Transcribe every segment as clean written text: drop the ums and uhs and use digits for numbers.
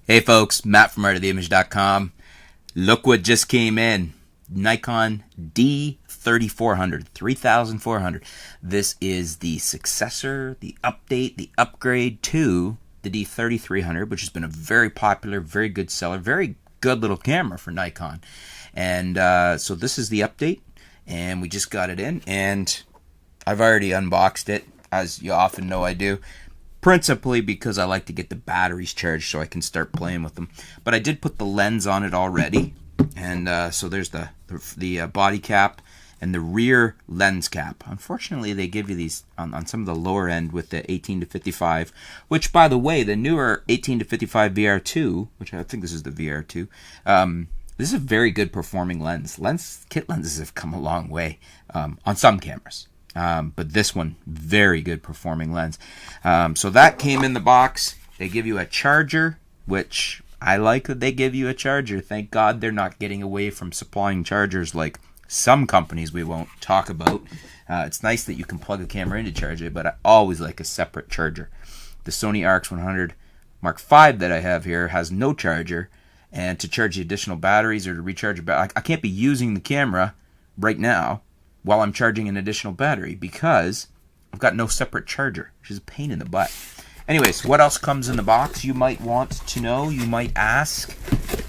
Hey folks, Matt from artoftheimage.com. Look what just came in. Nikon D3400, 3400. This is the successor, the update, the upgrade to the D3300, which has been a very popular, very good seller, very good little camera for Nikon. And so this is the update, and we just got it in, and I've already unboxed it, as you often know I do. Principally because I like to get the batteries charged so I can start playing with them. But I did put the lens on it already. And so there's the body cap and the rear lens cap. Unfortunately, they give you these on some of the lower end with the 18-55, which, by the way, the newer 18-55 VR2, which I think this is the VR2, this is a very good performing lens. Kit lenses have come a long way on some cameras. But this one, very good performing lens. So that came in the box. They give you a charger, which I like that they give you a charger. Thank God they're not getting away from supplying chargers like some companies we won't talk about. It's nice that you can plug a camera in to charge it, but I always like a separate charger. The Sony RX100 Mark V that I have here has no charger, and to charge the additional batteries or to recharge I can't be using the camera right now while I'm charging an additional battery because I've got no separate charger, which is a pain in the butt. Anyways, what else comes in the box you might want to know, you might ask?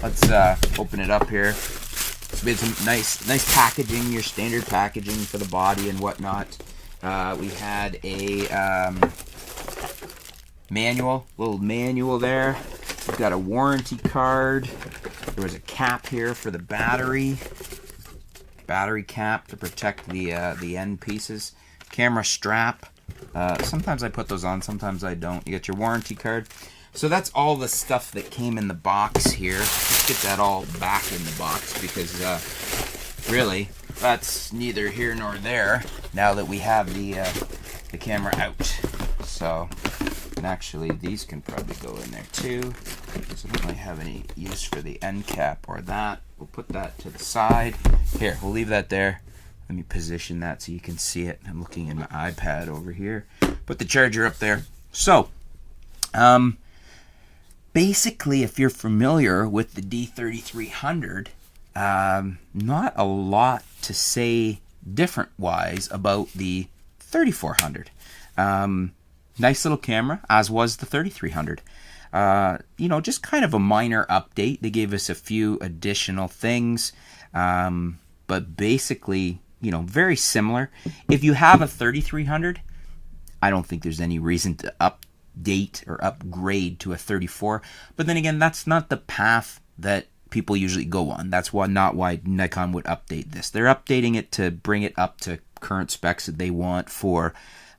Let's open it up here. It's been some nice packaging, your standard packaging for the body and whatnot. We had a little manual there. We've got a warranty card. There was a cap here for the battery cap to protect the end pieces. Camera strap. Sometimes I put those on, sometimes I don't. You get your warranty card. So that's all the stuff that came in the box here. Let's get that all back in the box because really that's neither here nor there now that we have the camera out. So, and actually these can probably go in there too. So I don't really have any use for the end cap or that. We'll put that to the side. Here, we'll leave that there. Let me position that so you can see it. I'm looking in my iPad over here. Put the charger up there. So, basically, if you're familiar with the D3300, not a lot to say different-wise about the 3400. Nice little camera, as was the 3300. Just kind of a minor update. They gave us a few additional things, but basically, very similar. If you have a 3300, I don't think there's any reason to update or upgrade to a 34. But then again, that's not the path that people usually go on. That's not why Nikon would update this. They're updating it to bring it up to current specs that they want for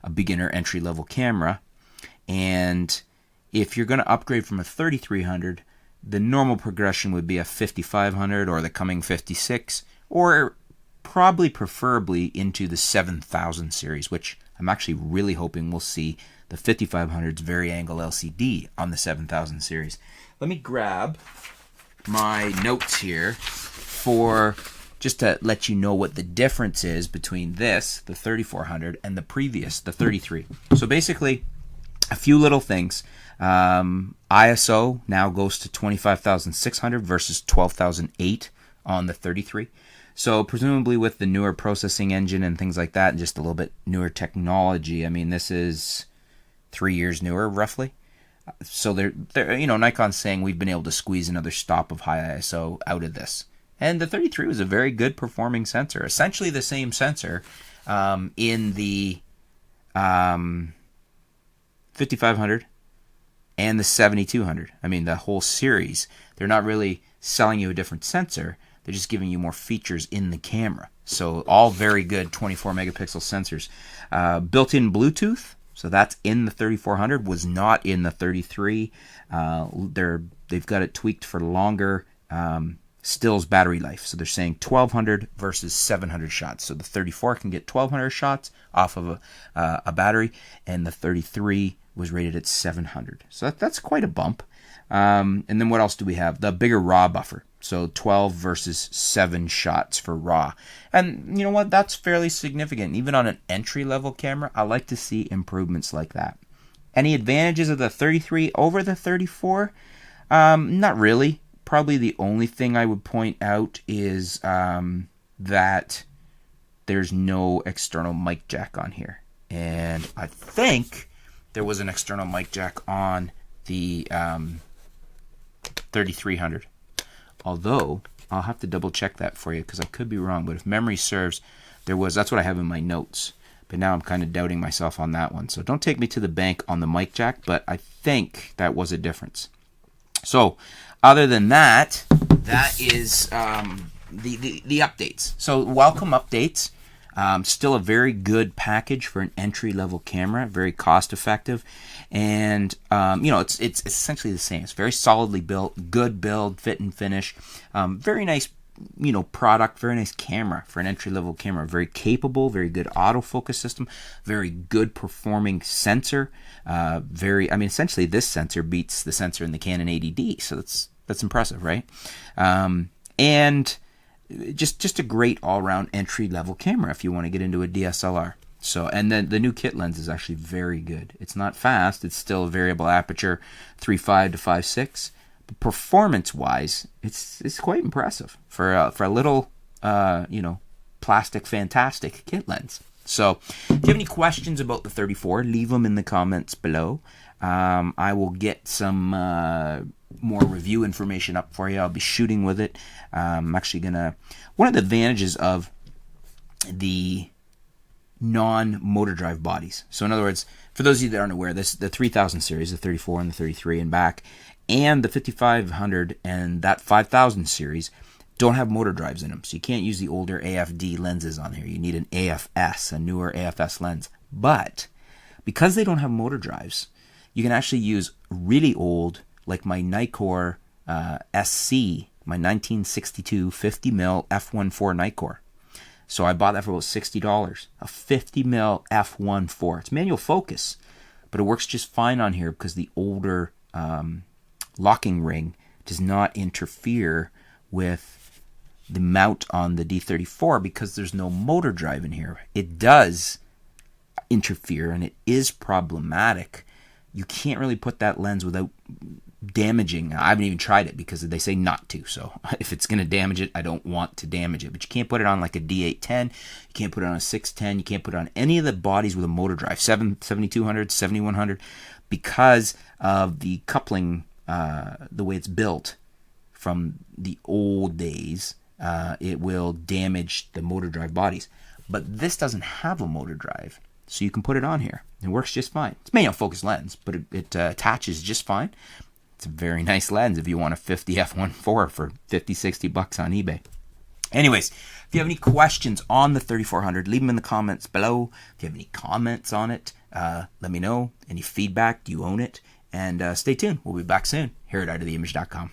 a beginner entry-level camera. And if you're going to upgrade from a 3300, the normal progression would be a 5500 or the coming 56, or probably preferably into the 7000 series, which I'm actually really hoping we'll see the 5500's vari-angle LCD on the 7000 series. Let me grab my notes here for just to let you know what the difference is between this, the 3400, and the previous, the 33. So basically, a few little things. ISO now goes to 25,600 versus 12,008 on the 33. So presumably with the newer processing engine and things like that, and just a little bit newer technology, I mean, this is 3 years newer, roughly. So they're Nikon's saying we've been able to squeeze another stop of high ISO out of this. And the 33 was a very good performing sensor. Essentially the same sensor in the 5500 and the 7200. I mean, the whole series. They're not really selling you a different sensor. They're just giving you more features in the camera. So all very good 24 megapixel sensors. Built-in Bluetooth. So that's in the 3400. Was not in the 33. They've got it tweaked for longer stills battery life. So they're saying 1200 versus 700 shots. So the 34 can get 1200 shots off of a battery, and the 33 was rated at 700. So that's quite a bump. And then what else do we have? The bigger RAW buffer. So 12 versus 7 shots for RAW. And you know what? That's fairly significant. Even on an entry-level camera, I like to see improvements like that. Any advantages of the 33 over the 34? Not really. Probably the only thing I would point out is that there's no external mic jack on here. And I think there was an external mic jack on the 3300. Although, I'll have to double check that for you because I could be wrong. But if memory serves, there was. That's what I have in my notes. But now I'm kind of doubting myself on that one. So don't take me to the bank on the mic jack, but I think that was a difference. So, other than that, that is the updates. So, welcome updates. Still a very good package for an entry-level camera, very cost-effective, and it's essentially the same. It's very solidly built, good build, fit and finish, very nice, product, very nice camera for an entry-level camera. Very capable, very good autofocus system, very good performing sensor. Essentially this sensor beats the sensor in the Canon 80D, so that's impressive, right? And just a great all-around entry-level camera if you want to get into a DSLR. So, and then the new kit lens is actually very good. It's not fast. It's still a variable aperture, 3.5 to 5.6. But performance-wise, it's quite impressive for a little, plastic fantastic kit lens. So, if you have any questions about the 34, leave them in the comments below. I will get some more review information up for you. I'll be shooting with it. I'm actually gonna. One of the advantages of the non-motor drive bodies. So in other words, for those of you that aren't aware, the 3000 series, the 34 and the 33 and back, and the 5500 and that 5000 series don't have motor drives in them. So you can't use the older AFD lenses on here. You need an AFS, a newer AFS lens. But because they don't have motor drives, you can actually use really old, like my Nikkor SC, my 1962 50mm f1.4 Nikkor. So I bought that for about $60, a 50mm f1.4. It's manual focus, but it works just fine on here because the older locking ring does not interfere with the mount on the D34 because there's no motor drive in here. It does interfere and it is problematic. You can't really put that lens without damaging. I haven't even tried it because they say not to. So if it's going to damage it, I don't want to damage it. But you can't put it on like a D810. You can't put it on a 610. You can't put it on any of the bodies with a motor drive, 7200, 7100, because of the coupling, the way it's built from the old days. It will damage the motor drive bodies. But this doesn't have a motor drive, so you can put it on here. It works just fine. It's manual focus lens, but it attaches just fine. It's a very nice lens if you want a 50 f1.4 for $50-$60 on eBay. Anyways, if you have any questions on the 3400, leave them in the comments below. If you have any comments on it, let me know. Any feedback, do you own it? And stay tuned. We'll be back soon here at outoftheimage.com.